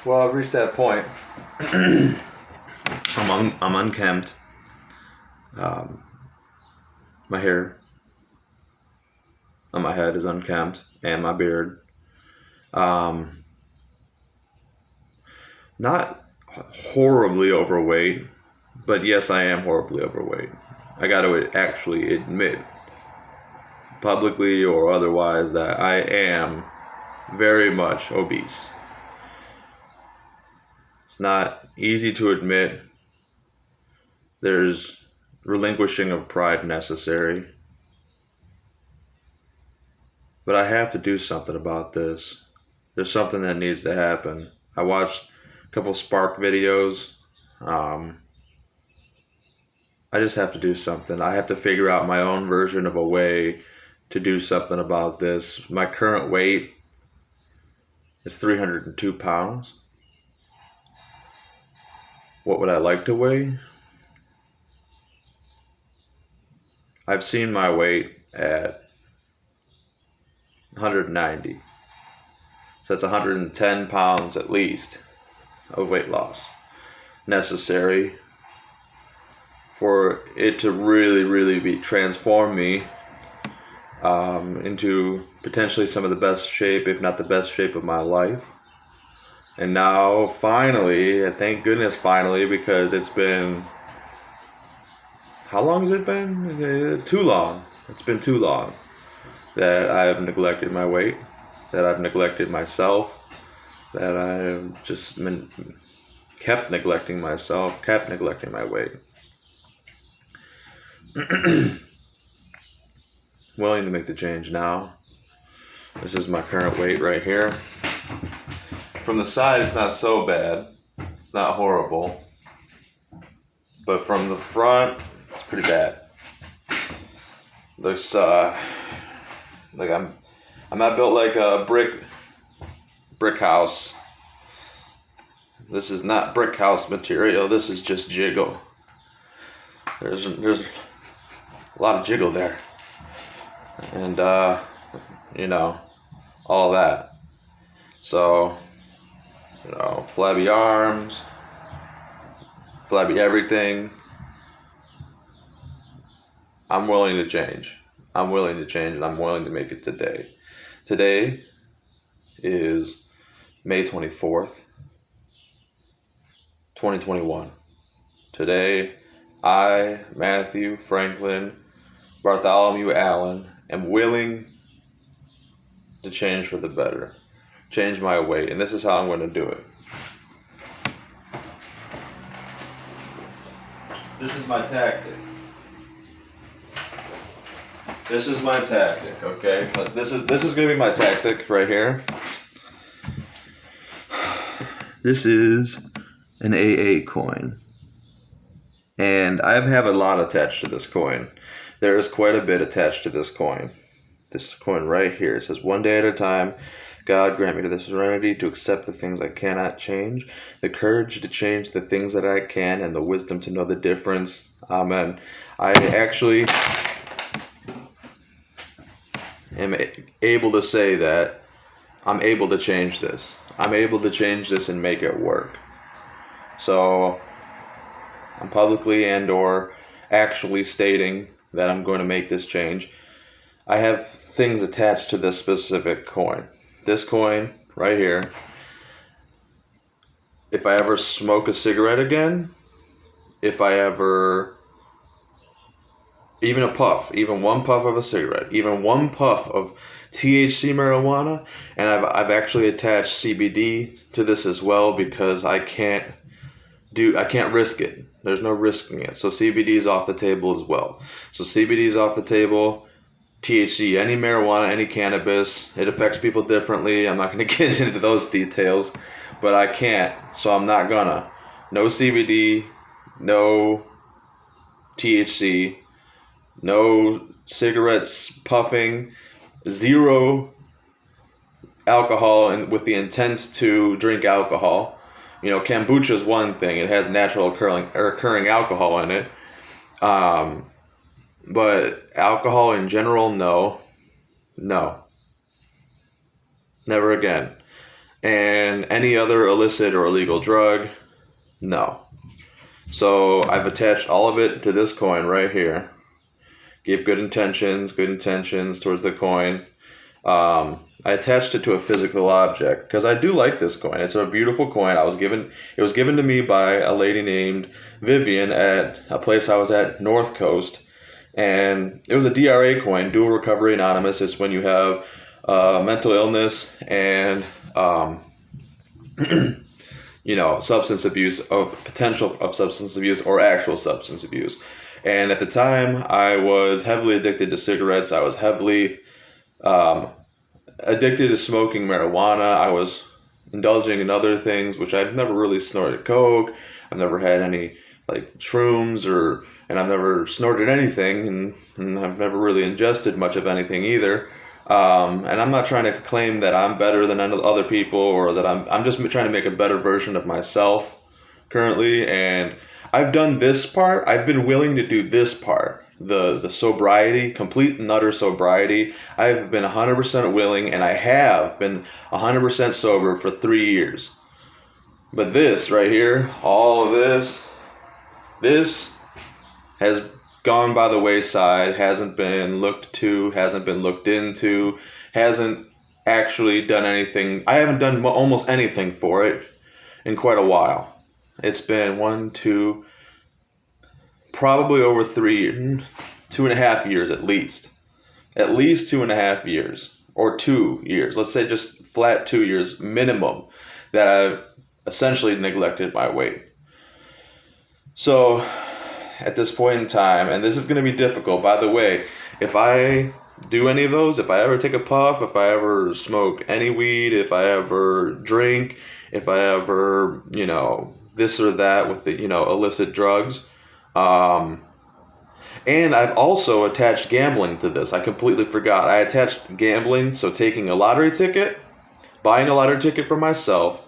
Well, I've reached that point. I'm unkempt. Um, my hair on my head is unkempt, and my beard. Um, Not horribly overweight, but yes, I am horribly overweight. I got to actually admit, publicly or otherwise, that I am very much obese. It's not easy to admit. There's relinquishing of pride necessary. But I have to do something about this. There's something that needs to happen. I watched a couple Spark videos. Um, I just have to do something. I have to figure out my own version of a way to do something about this. My current weight is 302 pounds. What would I like to weigh? I've seen my weight at 190. So that's 110 pounds at least of weight loss necessary for it to really be transform me into potentially some of the best shape, if not the best shape of my life. And now, finally, thank goodness, finally, because it's been, how long has it been? Too long. It's been too long that I have neglected my weight, that I've neglected myself, that I've just kept neglecting myself, kept neglecting my weight. Willing to make the change now. This is my current weight right here. From the side, it's not so bad. It's not horrible. But from the front, it's pretty bad. Looks like I'm not built like a brick house. This is not brick house material. This is just jiggle. There's a lot of jiggle there, and all that. So, flabby arms, flabby everything. I'm willing to change. I'm willing to change, and I'm willing to make it today. Today is May 24th, 2021. Today, I, Matthew Franklin Bartholomew Allen, am willing to change for the better. Change my weight, and this is how I'm going to do it. This is my tactic. This is my tactic, okay? This is going to be my tactic right here. This is an AA coin. And I have a lot attached to this coin. There is quite a bit attached to this coin. This coin right here. It says, "One day at a time, God grant me the serenity to accept the things I cannot change, the courage to change the things that I can, and the wisdom to know the difference. Amen." I actually am able to say that I'm able to change this. I'm able to change this and make it work. So I'm publicly and or actually stating that I'm going to make this change. I have things attached to this specific coin. This coin right here, if I ever smoke a cigarette again, if I ever, even a puff, even one puff of a cigarette, even one puff of THC marijuana, and I've actually attached CBD to this as well, because I can't risk it. There's no risking it. So CBD is off the table as well. So CBD is off the table. THC, any marijuana, any cannabis, it affects people differently. I'm not going to get into those details, but I can't, so I'm not gonna. No CBD, no THC, no cigarettes puffing, zero alcohol, and with the intent to drink alcohol. Kombucha is one thing; it has natural occurring alcohol in it. But alcohol in general, no, never again. And any other illicit or illegal drug, no. So I've attached all of it to this coin right here. Gave good intentions towards the coin. I attached it to a physical object because I do like this coin. It's a beautiful coin. It was given to me by a lady named Vivian at a place I was at, North Coast, and it was a DRA coin, Dual Recovery Anonymous. It's when you have mental illness and substance abuse, of potential of substance abuse or actual substance abuse. And at the time, I was heavily addicted to cigarettes. I was heavily addicted to smoking marijuana. I was indulging in other things, which I've never really snorted coke. I've never had any like shrooms and I've never snorted anything, and I've never really ingested much of anything either. And I'm not trying to claim that I'm better than other people or that I'm just trying to make a better version of myself currently. And I've done this part. I've been willing to do this part. The sobriety, complete and utter sobriety. I've been 100% willing, and I have been 100% sober for 3 years. But this right here, all of this has gone by the wayside, hasn't been looked to, hasn't been looked into, hasn't actually done anything. I haven't done almost anything for it in quite a while. It's been probably over 2.5 years at least. At least 2.5 years, or 2 years. Let's say just flat 2 years minimum that I've essentially neglected my weight. So at this point in time, and this is going to be difficult, by the way, if I do any of those, if I ever take a puff, if I ever smoke any weed, if I ever drink, if I ever, this or that with the, illicit drugs, and I've also attached gambling to this. I completely forgot. I attached gambling, so taking a lottery ticket, buying a lottery ticket for myself,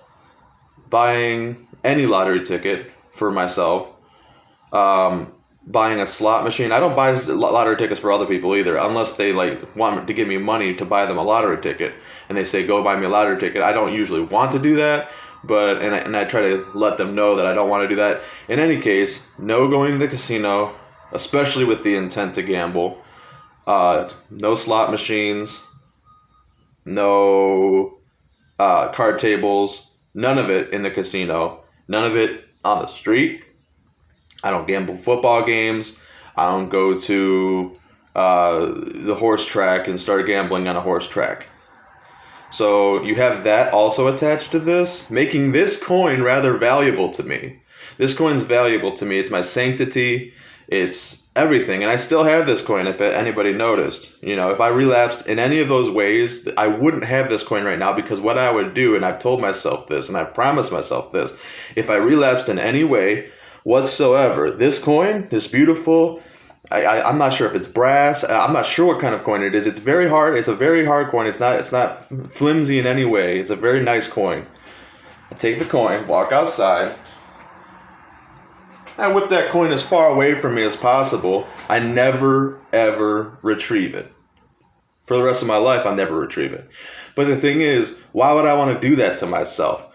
buying any lottery ticket for myself, buying a slot machine. I don't buy lottery tickets for other people either, unless they want to give me money to buy them a lottery ticket, and they say go buy me a lottery ticket. I don't usually want to do that, but I try to let them know that I don't want to do that. In any case, no going to the casino, especially with the intent to gamble. No slot machines, no card tables, none of it in the casino, none of it on the street. I don't gamble football games. I don't go to the horse track and start gambling on a horse track. So you have that also attached to this, making this coin rather valuable to me. This coin's valuable to me. It's my sanctity. It's everything. And I still have this coin, if anybody noticed. If I relapsed in any of those ways, I wouldn't have this coin right now, because what I would do, and I've told myself this, and I've promised myself this, if I relapsed in any way whatsoever, this coin, this beautiful, I'm not sure if it's brass. I'm not sure what kind of coin it is. It's very hard. It's a very hard coin. It's not flimsy in any way. It's a very nice coin. I take the coin, walk outside. I whip that coin as far away from me as possible. I never, ever retrieve it. For the rest of my life, I'll never retrieve it. But the thing is, why would I want to do that to myself?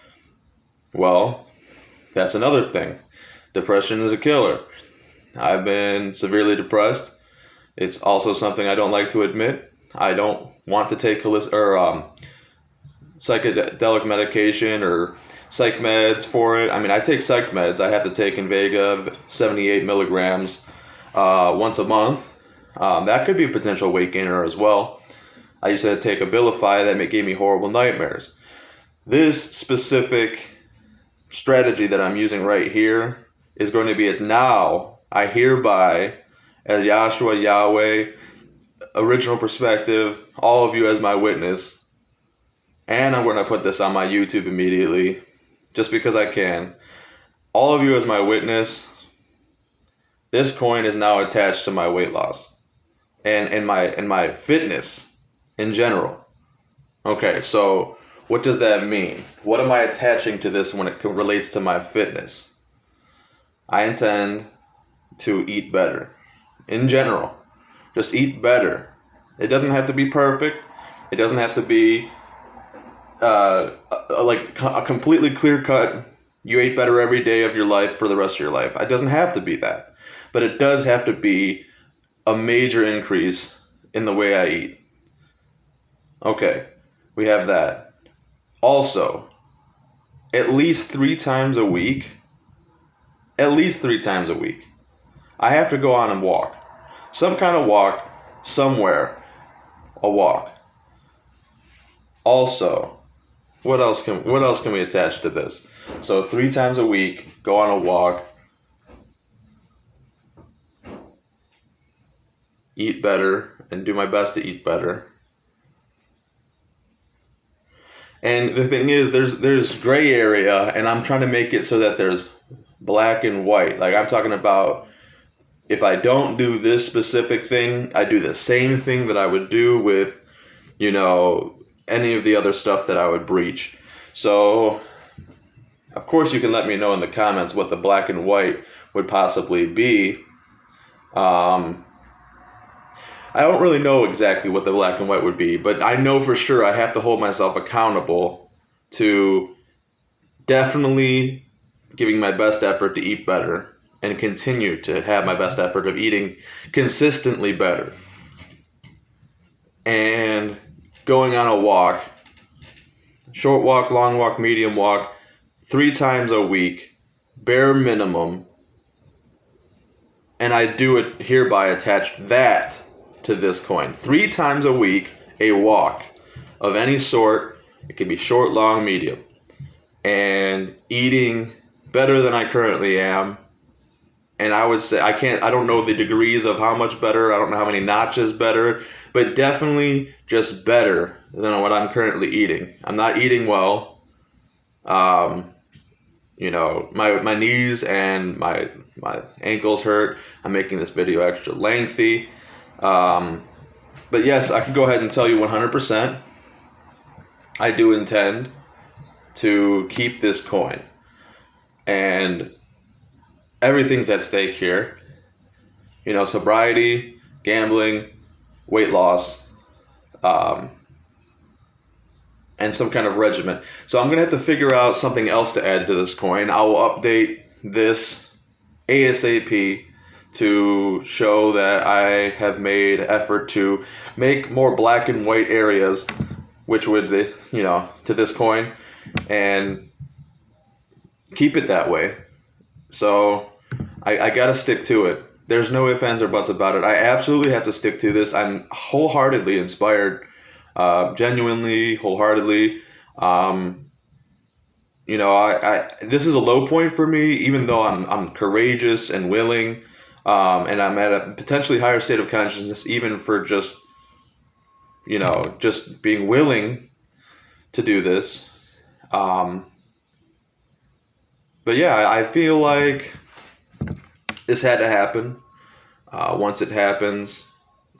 Well, that's another thing. Depression is a killer. I've been severely depressed. It's also something I don't like to admit. I don't want to take psychedelic medication or psych meds for it. I mean, I take psych meds. I have to take Invega, 78 milligrams once a month. That could be a potential weight gainer as well. I used to take Abilify. That gave me horrible nightmares. This specific strategy that I'm using right here is going to be it now. I hereby, as Yahshua, Yahweh, original perspective, all of you as my witness, and I'm going to put this on my YouTube immediately, just because I can. All of you as my witness, this coin is now attached to my weight loss and my fitness in general. Okay, so what does that mean? What am I attaching to this when it relates to my fitness? I intend to eat better. In general, just eat better. It doesn't have to be perfect. It doesn't have to be a completely clear cut, you ate better every day of your life for the rest of your life. It doesn't have to be that, but it does have to be a major increase in the way I eat. Okay, we have that. Also, at least 3 times a week, at least 3 times a week, I have to go on and walk. Some kind of walk, somewhere, a walk. Also, what else can we attach to this? So 3 times a week, go on a walk, eat better, and do my best to eat better. And the thing is, there's gray area, and I'm trying to make it so that there's black and white. Like I'm talking about, if I don't do this specific thing, I do the same thing that I would do with, any of the other stuff that I would breach. So, of course, you can let me know in the comments what the black and white would possibly be. I don't really know exactly what the black and white would be, but I know for sure I have to hold myself accountable to definitely giving my best effort to eat better and continue to have my best effort of eating consistently better. And going on a walk, short walk, long walk, medium walk, 3 times a week, bare minimum. And I do it hereby attach that to this coin. 3 times a week, a walk of any sort. It can be short, long, medium. And eating better than I currently am. And I would say, I don't know the degrees of how much better. I don't know how many notches better. But definitely just better than what I'm currently eating. I'm not eating well. My knees and my ankles hurt. I'm making this video extra lengthy. But yes, I can go ahead and tell you 100%. I do intend to keep this coin. And everything's at stake here. Sobriety, gambling, weight loss, and some kind of regimen. So I'm going to have to figure out something else to add to this coin. I will update this ASAP to show that I have made effort to make more black and white areas, which would, to this coin, and keep it that way. So I got to stick to it. There's no ifs, ands, or buts about it. I absolutely have to stick to this. I'm wholeheartedly inspired, genuinely, wholeheartedly. This is a low point for me, even though I'm courageous and willing. And I'm at a potentially higher state of consciousness, even for just being willing to do this. But yeah, I feel like this had to happen. Once it happens,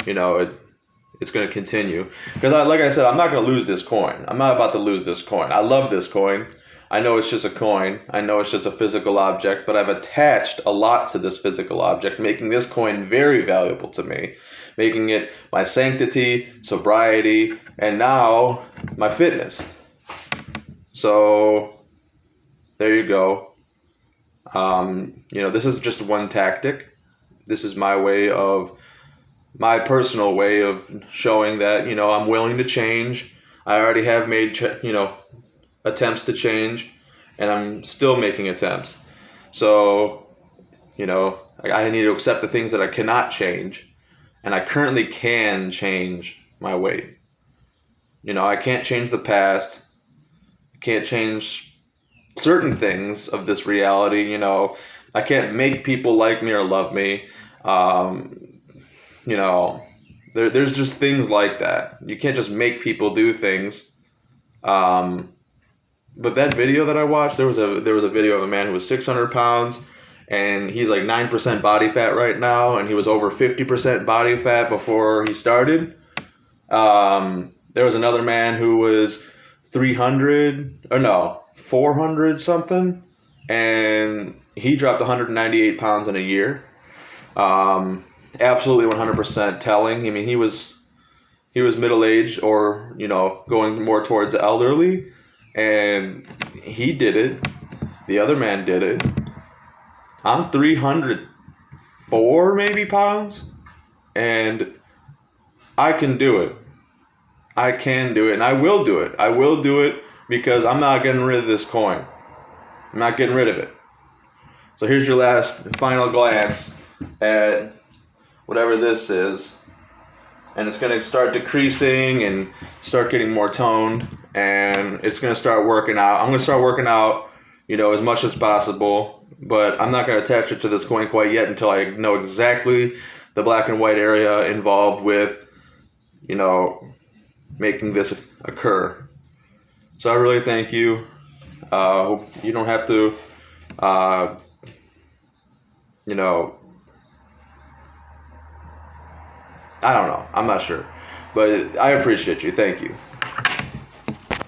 it's going to continue. Because like I said, I'm not going to lose this coin. I'm not about to lose this coin. I love this coin. I know it's just a coin. I know it's just a physical object, but I've attached a lot to this physical object, making this coin very valuable to me, making it my sanctity, sobriety, and now my fitness. So there you go. This is just one tactic. This is my personal way of showing that, I'm willing to change. I already have made, attempts to change, and I'm still making attempts. So, I need to accept the things that I cannot change, and I currently can change my weight. I can't change the past. I can't change certain things of this reality. I can't make people like me or love me. There's just things like that. You can't just make people do things. But that video that I watched, there was a video of a man who was 600 pounds, and he's like 9% body fat right now, and he was over 50% body fat before he started. There was another man who was 400 something, and he dropped 198 pounds in a year. Absolutely 100% telling. I mean, he was he was middle-aged or, going more towards elderly, and he did it. The other man did it. I'm 304 maybe pounds, and I can do it. I can do it, and I will do it. I will do it because I'm not getting rid of this coin. I'm not getting rid of it. So here's your last final glance at whatever this is. And it's going to start decreasing and start getting more toned. And it's going to start working out. I'm going to start working out, as much as possible. But I'm not going to attach it to this coin quite yet until I know exactly the black and white area involved with, making this occur. So I really thank you. You don't have to, I don't know. I'm not sure. But I appreciate you. Thank you.